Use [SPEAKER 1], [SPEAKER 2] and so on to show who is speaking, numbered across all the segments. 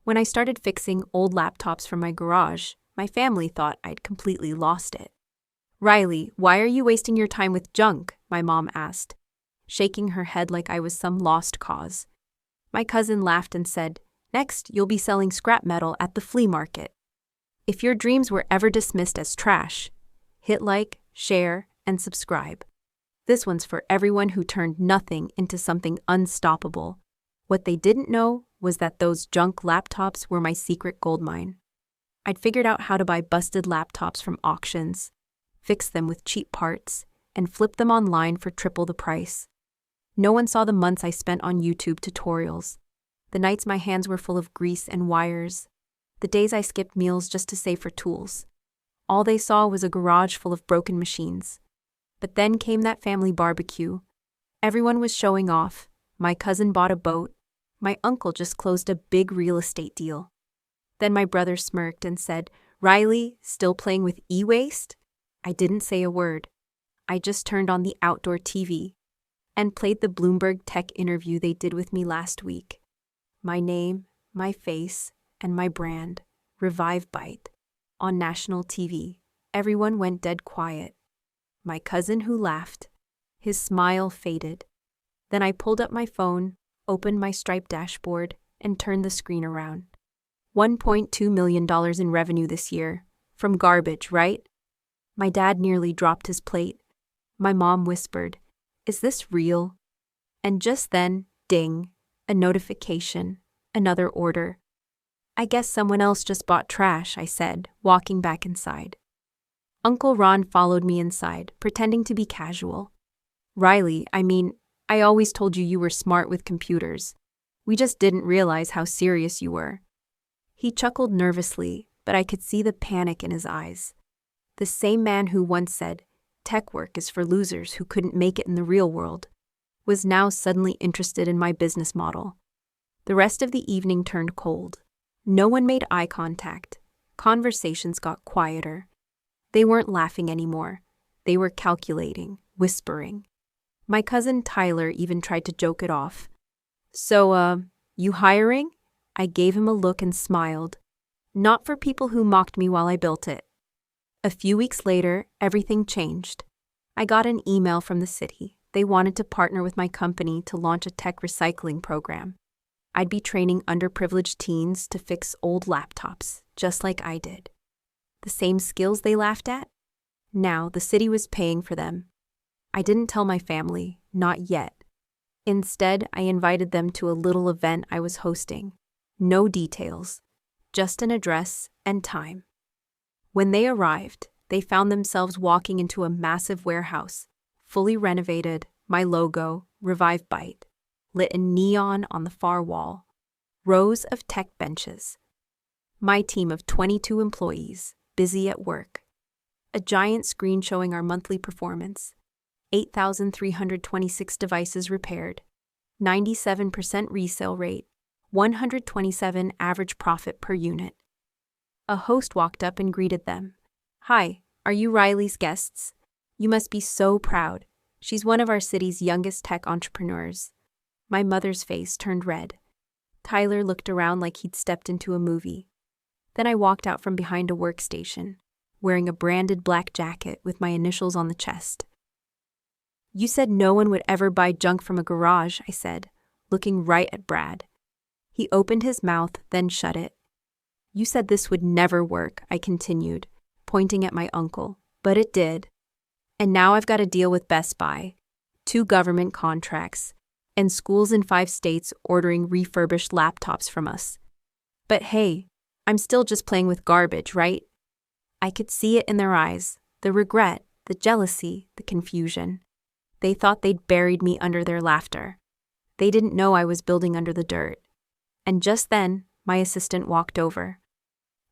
[SPEAKER 1] When I started fixing old laptops from my garage, my family thought I'd completely lost it. "Riley, why are you wasting your time with junk?" my mom asked, shaking her head like I was some lost cause. My cousin laughed and said, "Next, you'll be selling scrap metal at the flea market." If your dreams were ever dismissed as trash, hit like, share, and subscribe. This one's for everyone who turned nothing into something unstoppable. What they didn't know was that those junk laptops were my secret goldmine. I'd figured out how to buy busted laptops from auctions, fix them with cheap parts, and flip them online for triple the price. No one saw the months I spent on YouTube tutorials, the nights my hands were full of grease and wires, the days I skipped meals just to save for tools. All they saw was a garage full of broken machines. But then came that family barbecue. Everyone was showing off. My cousin bought a boat. My uncle just closed a big real estate deal. Then my brother smirked and said, "Riley, still playing with e-waste?" I didn't say a word. I just turned on the outdoor TV and played the Bloomberg Tech interview they did with me last week. My name, my face, and my brand, Revive Byte, on national TV. Everyone went dead quiet. My cousin who laughed, his smile faded. Then I pulled up my phone, opened my Stripe dashboard, and turned the screen around. $1.2 million in revenue this year. From garbage, right? My dad nearly dropped his plate. My mom whispered, "Is this real?" And just then, ding, a notification, another order. "I guess someone else just bought trash," I said, walking back inside. Uncle Ron followed me inside, pretending to be casual. "Riley, I always told you were smart with computers. We just didn't realize how serious you were." He chuckled nervously, but I could see the panic in his eyes. The same man who once said, "Tech work is for losers who couldn't make it in the real world," was now suddenly interested in my business model. The rest of the evening turned cold. No one made eye contact. Conversations got quieter. They weren't laughing anymore. They were calculating, whispering. My cousin Tyler even tried to joke it off. "So, you hiring?" I gave him a look and smiled. Not for people who mocked me while I built it. A few weeks later, everything changed. I got an email from the city. They wanted to partner with my company to launch a tech recycling program. I'd be training underprivileged teens to fix old laptops, just like I did. The same skills they laughed at? Now the city was paying for them. I didn't tell my family, not yet. Instead, I invited them to a little event I was hosting. No details, just an address and time. When they arrived, they found themselves walking into a massive warehouse, fully renovated, my logo, Revive Byte, lit in neon on the far wall. Rows of tech benches. My team of 22 employees, busy at work. A giant screen showing our monthly performance. 8,326 devices repaired. 97% resale rate. 127 average profit per unit. A host walked up and greeted them. "Hi, are you Riley's guests? You must be so proud. She's one of our city's youngest tech entrepreneurs." My mother's face turned red. Tyler looked around like he'd stepped into a movie. Then I walked out from behind a workstation, wearing a branded black jacket with my initials on the chest. "You said no one would ever buy junk from a garage," I said, looking right at Brad. He opened his mouth, then shut it. "You said this would never work," I continued, pointing at my uncle. "But it did. And now I've got to deal with Best Buy, 2 government contracts, and schools in 5 states ordering refurbished laptops from us. But hey, I'm still just playing with garbage, right?" I could see it in their eyes, the regret, the jealousy, the confusion. They thought they'd buried me under their laughter. They didn't know I was building under the dirt. And just then, my assistant walked over.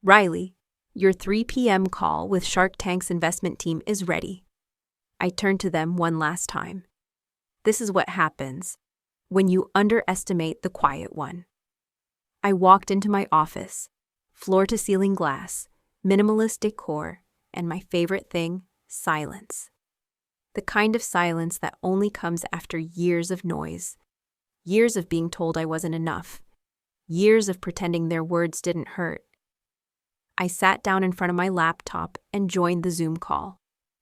[SPEAKER 1] "Riley, your 3 p.m. call with Shark Tank's investment team is ready." I turned to them one last time. This is what happens when you underestimate the quiet one. I walked into my office, floor-to-ceiling glass, minimalist decor, and my favorite thing, silence. The kind of silence that only comes after years of noise, years of being told I wasn't enough, Years of pretending their words didn't hurt. I sat down in front of my laptop and joined the Zoom call.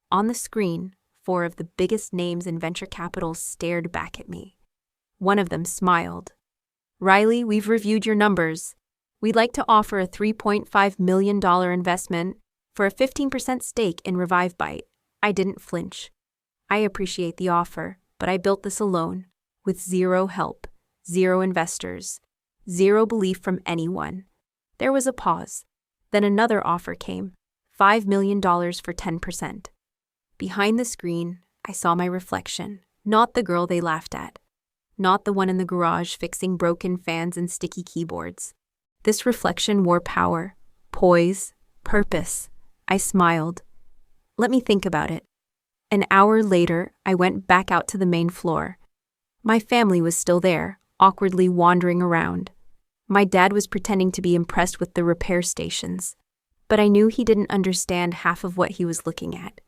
[SPEAKER 1] On the screen, 4 of the biggest names in venture capital stared back at me. One of them smiled. "Riley, we've reviewed your numbers. We'd like to offer a $3.5 million investment for a 15% stake in ReviveByte." I didn't flinch. "I appreciate the offer, but I built this alone, with zero help, zero investors, zero belief from anyone." There was a pause. Then another offer came, $5 million for 10%. Behind the screen, I saw my reflection, not the girl they laughed at, not the one in the garage fixing broken fans and sticky keyboards. This reflection wore power, poise, purpose. I smiled. "Let me think about it." An hour later, I went back out to the main floor. My family was still there, awkwardly wandering around. My dad was pretending to be impressed with the repair stations, but I knew he didn't understand half of what he was looking at.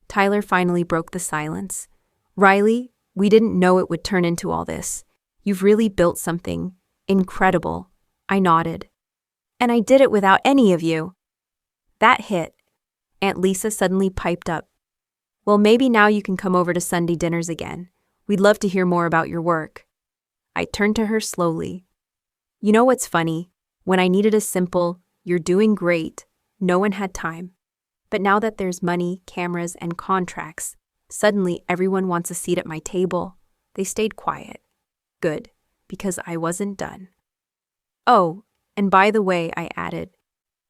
[SPEAKER 1] Tyler finally broke the silence. "Riley, we didn't know it would turn into all this. You've really built something incredible." I nodded. "And I did it without any of you." That hit. Aunt Lisa suddenly piped up. "Well, maybe now you can come over to Sunday dinners again. We'd love to hear more about your work." I turned to her slowly. "You know what's funny? When I needed a simple, 'You're doing great,' no one had time. But now that there's money, cameras, and contracts, suddenly everyone wants a seat at my table." They stayed quiet. Good, because I wasn't done. "Oh, and by the way," I added,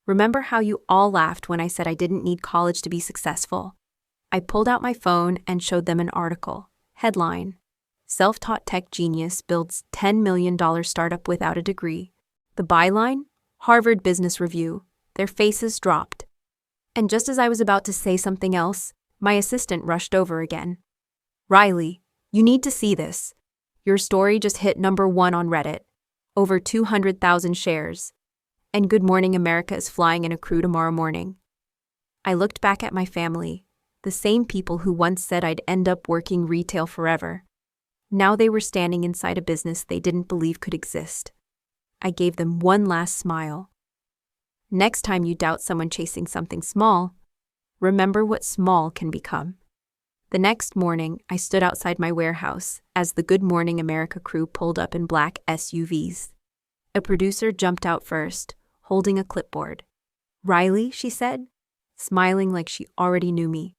[SPEAKER 1] "remember how you all laughed when I said I didn't need college to be successful?" I pulled out my phone and showed them an article. Headline: "Self-taught tech genius builds $10 million startup without a degree." The byline: Harvard Business Review. Their faces dropped. And just as I was about to say something else, my assistant rushed over again. "Riley, you need to see this. Your story just hit #1 on Reddit. Over 200,000 shares. And Good Morning America is flying in a crew tomorrow morning." I looked back at my family, the same people who once said I'd end up working retail forever. Now they were standing inside a business they didn't believe could exist. I gave them one last smile. Next time you doubt someone chasing something small, remember what small can become. The next morning, I stood outside my warehouse as the Good Morning America crew pulled up in black SUVs. A producer jumped out first, holding a clipboard. "Riley," she said, smiling like she already knew me.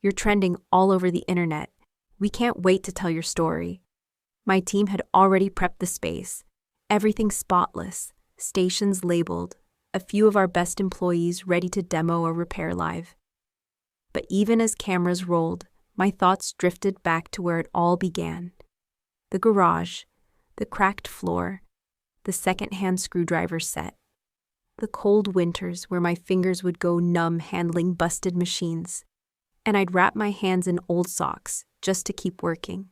[SPEAKER 1] "You're trending all over the internet. We can't wait to tell your story." My team had already prepped the space. Everything spotless, stations labeled, a few of our best employees ready to demo a repair live. But even as cameras rolled, my thoughts drifted back to where it all began. The garage, the cracked floor, the second-hand screwdriver set. The cold winters where my fingers would go numb handling busted machines. And I'd wrap my hands in old socks just to keep working.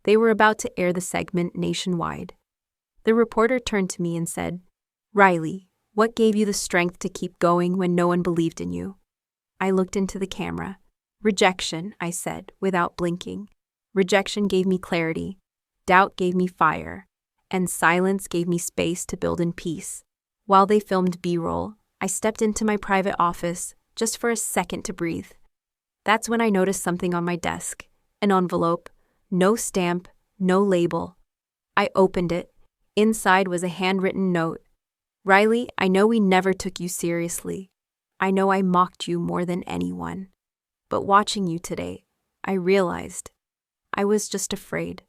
[SPEAKER 1] They were about to air the segment nationwide. The reporter turned to me and said, "Riley, what gave you the strength to keep going when no one believed in you?" I looked into the camera. "Rejection," I said, without blinking. "Rejection gave me clarity. Doubt gave me fire. And silence gave me space to build in peace." While they filmed B-roll, I stepped into my private office just for a second to breathe. That's when I noticed something on my desk. An envelope. No stamp, no label. I opened it. Inside was a handwritten note. "Riley, I know we never took you seriously. I know I mocked you more than anyone. But watching you today, I realized I was just afraid.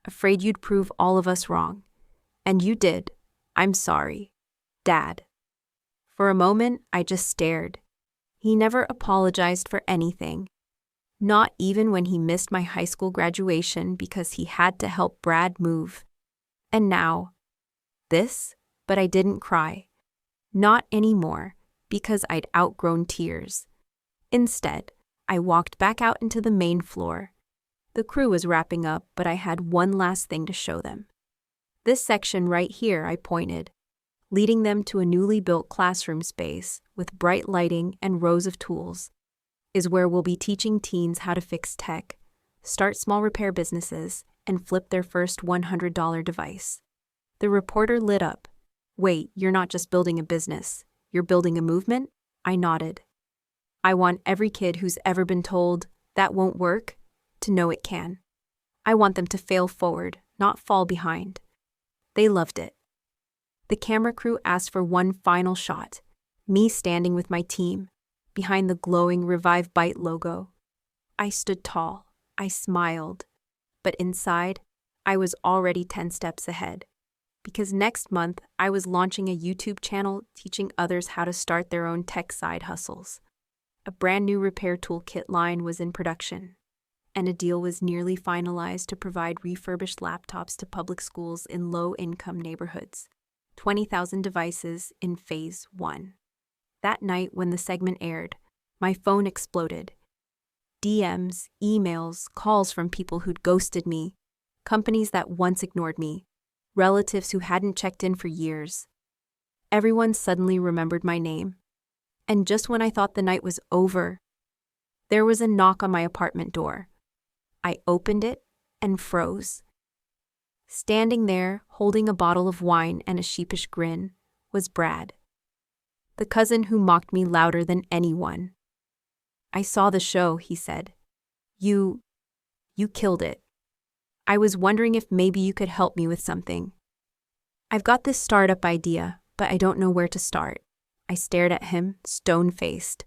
[SPEAKER 1] Afraid you'd prove all of us wrong. And you did. I'm sorry. Dad." For a moment, I just stared. He never apologized for anything. Not even when he missed my high school graduation because he had to help Brad move. And now, this, but I didn't cry. Not anymore, because I'd outgrown tears. Instead, I walked back out into the main floor. The crew was wrapping up, but I had one last thing to show them. This section right here, I pointed, leading them to a newly built classroom space with bright lighting and rows of tools, is where we'll be teaching teens how to fix tech, start small repair businesses, and flip their first $100 device. The reporter lit up. Wait, you're not just building a business, you're building a movement? I nodded. I want every kid who's ever been told, that won't work, to know it can. I want them to fail forward, not fall behind. They loved it. The camera crew asked for one final shot, me standing with my team, behind the glowing Revive Bite logo. I stood tall, I smiled, but inside, I was already 10 steps ahead. Because next month, I was launching a YouTube channel teaching others how to start their own tech side hustles. A brand new repair toolkit line was in production, and a deal was nearly finalized to provide refurbished laptops to public schools in low-income neighborhoods. 20,000 devices in Phase 1. That night when the segment aired, my phone exploded. DMs, emails, calls from people who'd ghosted me, companies that once ignored me, relatives who hadn't checked in for years. Everyone suddenly remembered my name. And just when I thought the night was over, there was a knock on my apartment door. I opened it and froze. Standing there, holding a bottle of wine and a sheepish grin, was Brad, the cousin who mocked me louder than anyone. I saw the show, he said. You killed it. I was wondering if maybe you could help me with something. I've got this startup idea, but I don't know where to start. I stared at him, stone-faced,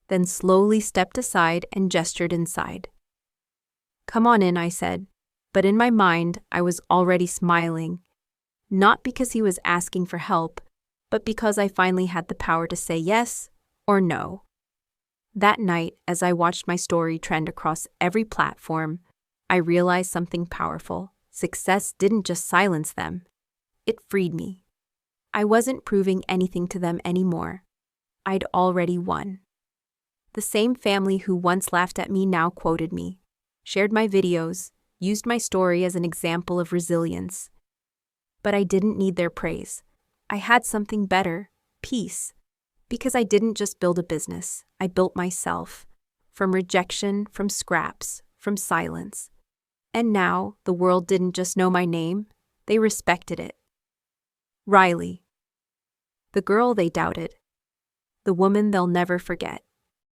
[SPEAKER 1] then slowly stepped aside and gestured inside. Come on in, I said, but in my mind I was already smiling, not because he was asking for help, but because I finally had the power to say yes or no. That night, as I watched my story trend across every platform, I realized something powerful. Success didn't just silence them. It freed me. I wasn't proving anything to them anymore. I'd already won. The same family who once laughed at me now quoted me, shared my videos, used my story as an example of resilience. But I didn't need their praise. I had something better, peace. Because I didn't just build a business, I built myself. From rejection, from scraps, from silence. And now, the world didn't just know my name, they respected it. Riley. The girl they doubted. The woman they'll never forget.